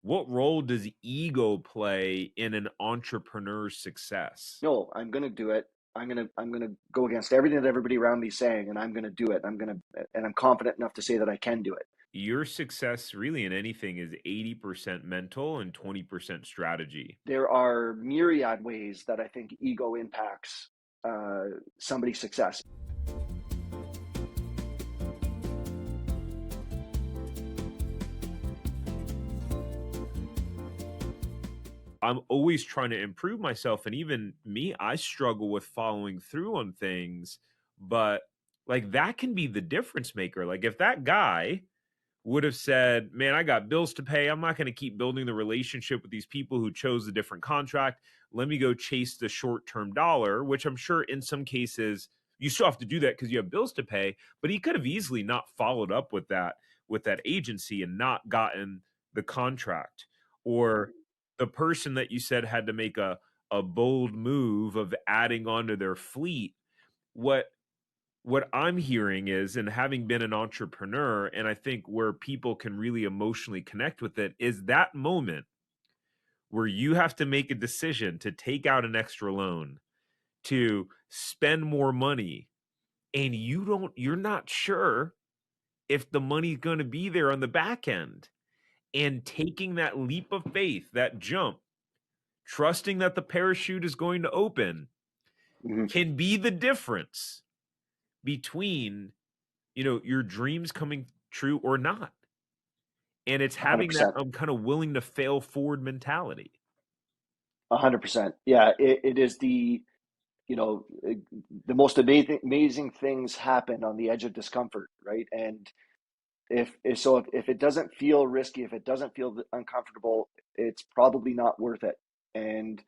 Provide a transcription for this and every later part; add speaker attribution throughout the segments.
Speaker 1: What role does ego play in an entrepreneur's success?
Speaker 2: No, I'm going to do it. I'm going to go against everything that everybody around me is saying, and I'm going to do it. And I'm confident enough to say that I can do it.
Speaker 1: Your success really in anything is 80% mental and 20% strategy.
Speaker 2: There are myriad ways that I think ego impacts somebody's success.
Speaker 1: I'm always trying to improve myself. And even me, I struggle with following through on things. But like that can be the difference maker. Like if that guy would have said, man, I got bills to pay. I'm not going to keep building the relationship with these people who chose a different contract. Let me go chase the short term dollar, which I'm sure in some cases you still have to do that because you have bills to pay. But he could have easily not followed up with that agency and not gotten the contract. Or the person that you said had to make a bold move of adding onto their fleet. What I'm hearing is, and having been an entrepreneur, and I think where people can really emotionally connect with it, is that moment where you have to make a decision to take out an extra loan, to spend more money, and you're not sure if the money's going to be there on the back end. And taking that leap of faith, that jump, trusting that the parachute is going to open,
Speaker 2: Mm-hmm.
Speaker 1: can be the difference between, your dreams coming true or not. And it's having that
Speaker 2: 100%.
Speaker 1: I'm kind of willing to fail forward mentality.
Speaker 2: 100%. Yeah, it is you know, the most amazing things happen on the edge of discomfort, right? And if it doesn't feel risky, if it doesn't feel uncomfortable, it's probably not worth it. And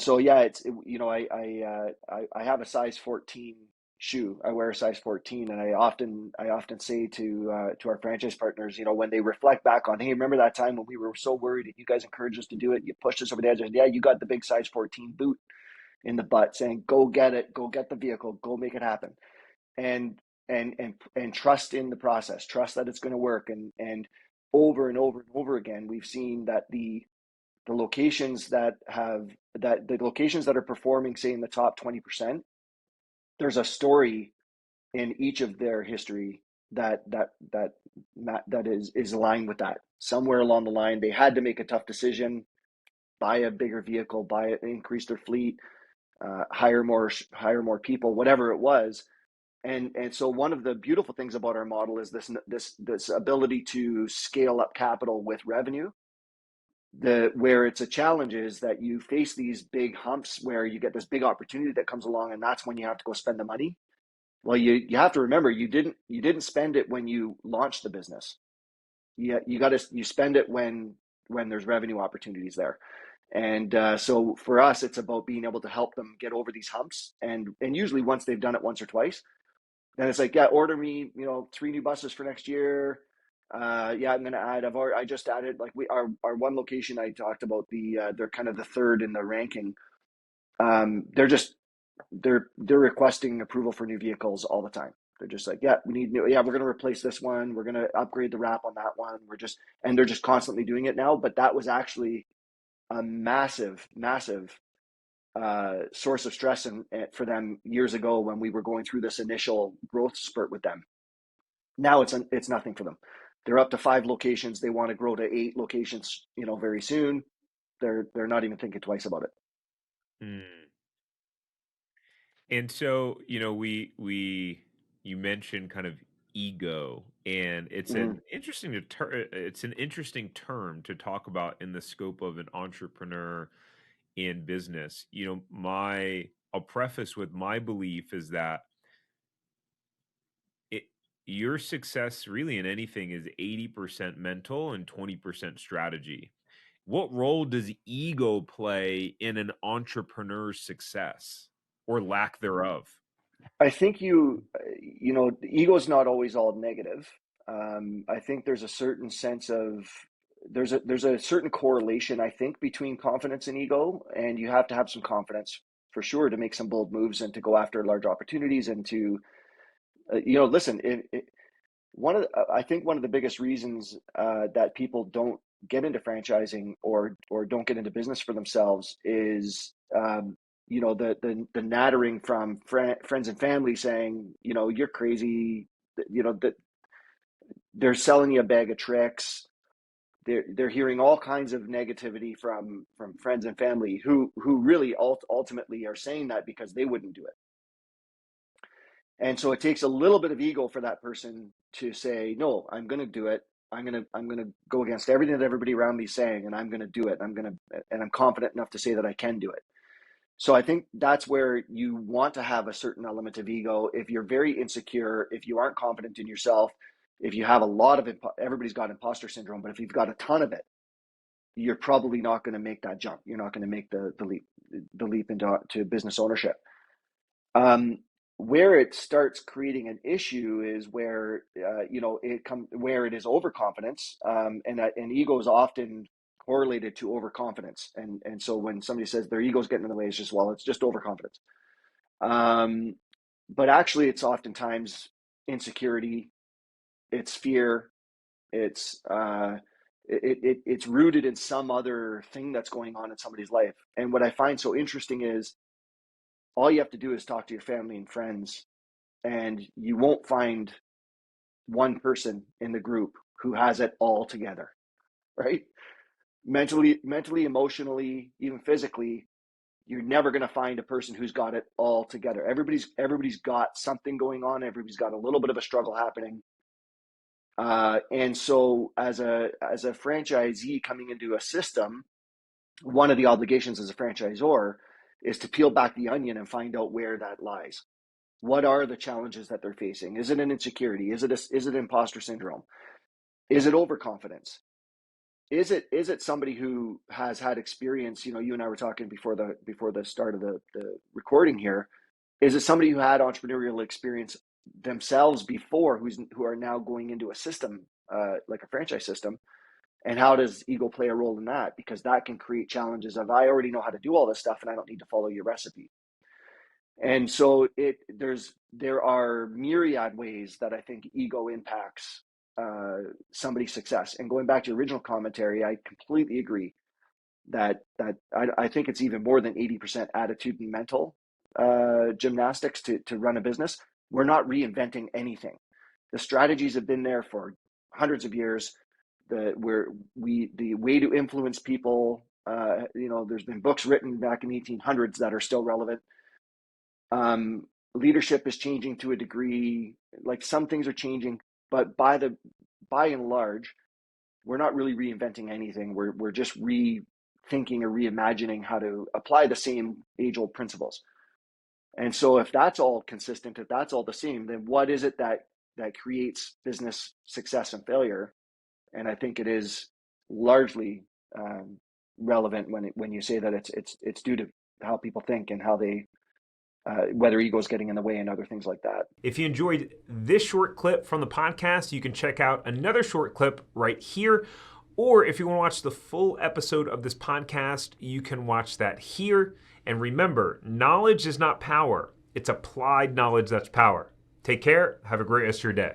Speaker 2: so yeah, I have a size 14 shoe. I wear a size 14, and I often say to our franchise partners, when they reflect back on, hey, remember that time when we were so worried and you guys encouraged us to do it, you pushed us over the edge, and yeah, you got the big size 14 boot in the butt, saying, go get it, go get the vehicle, go make it happen. And trust in the process, trust that it's going to work. And over and over and over again, we've seen that the locations the locations that are performing, say, in the top 20%, there's a story in each of their history that is aligned with that. Somewhere along the line, they had to make a tough decision, buy a bigger vehicle, increase their fleet, hire more people, whatever it was. And so one of the beautiful things about our model is this ability to scale up capital with revenue. Where it's a challenge is that you face these big humps where you get this big opportunity that comes along, and that's when you have to go spend the money. Well, you have to remember, you didn't spend it when you launched the business. You spend it when there's revenue opportunities there. And so for us, it's about being able to help them get over these humps. And usually once they've done it once or twice, then it's like, yeah, order me, 3 new buses for next year. Yeah, I'm gonna add. I just added, like, our one location I talked about, they're kind of the third in the ranking. They're requesting approval for new vehicles all the time. They're just like, yeah, we need new. Yeah, we're gonna replace this one. We're gonna upgrade the wrap on that one. And they're just constantly doing it now. But that was actually a massive, massive source of stress for them years ago when we were going through this initial growth spurt with them. Now it's nothing for them. They're up to 5 locations. They want to grow to 8 locations, very soon. They're not even thinking twice about it.
Speaker 1: Mm. And so, you mentioned kind of ego, and
Speaker 2: Mm-hmm.
Speaker 1: it's an interesting term to talk about in the scope of an entrepreneur in business. I'll preface with my belief is that it your success really in anything is 80% mental and 20% strategy. What role does ego play in an entrepreneur's success or lack thereof?
Speaker 2: I think the ego is not always all negative. I think there's a certain sense of there's a certain correlation, I think, between confidence and ego, and you have to have some confidence for sure to make some bold moves and to go after large opportunities and to listen. I think one of the biggest reasons that people don't get into franchising or don't get into business for themselves is the nattering from friends and family saying, you're crazy, that they're selling you a bag of tricks. They're hearing all kinds of negativity from friends and family who really ultimately are saying that because they wouldn't do it. And so it takes a little bit of ego for that person to say, no, I'm going to do it. I'm going to go against everything that everybody around me is saying, and I'm going to do it. And I'm confident enough to say that I can do it. So I think that's where you want to have a certain element of ego. If you're very insecure, if you aren't confident in yourself, if you have a lot of everybody's got imposter syndrome, but if you've got a ton of it, you're probably not going to make that jump. You're not going to make the leap into business ownership. Where it starts creating an issue is where where it is overconfidence, and ego is often correlated to overconfidence, and so when somebody says their ego's getting in the way, it's just, well, it's just overconfidence. But actually, it's oftentimes insecurity, it's fear, it's it's rooted in some other thing that's going on in somebody's life. And what I find so interesting is all you have to do is talk to your family and friends, and you won't find one person in the group who has it all together, right? Mentally, emotionally, even physically, you're never going to find a person who's got it all together. Everybody's got something going on. Everybody's got a little bit of a struggle happening. And so as a franchisee coming into a system, one of the obligations as a franchisor is to peel back the onion and find out where that lies. What are the challenges that they're facing? Is it an insecurity? Is it imposter syndrome? Is it overconfidence? Is it somebody who has had experience? You and I were talking before the start of the recording here. Is it somebody who had entrepreneurial experience themselves before, who are now going into a system like a franchise system? And how does ego play a role in that? Because that can create challenges of, I already know how to do all this stuff and I don't need to follow your recipe. And so there are myriad ways that I think ego impacts somebody's success. And going back to your original commentary, I completely agree that I think it's even more than 80% attitude and mental gymnastics to run a business. We're not reinventing anything. The strategies have been there for hundreds of years. The way to influence people. There's been books written back in the 1800s that are still relevant. Leadership is changing to a degree. Like, some things are changing, but by and large, we're not really reinventing anything. We're just rethinking or reimagining how to apply the same age-old principles. And so if that's all consistent, if that's all the same, then what is it that creates business success and failure? And I think it is largely relevant when you say that it's due to how people think and how they whether ego is getting in the way and other things like that.
Speaker 1: If you enjoyed this short clip from the podcast, you can check out another short clip right here. Or if you want to watch the full episode of this podcast, you can watch that here. And remember, knowledge is not power. It's applied knowledge that's power. Take care. Have a great rest of your day.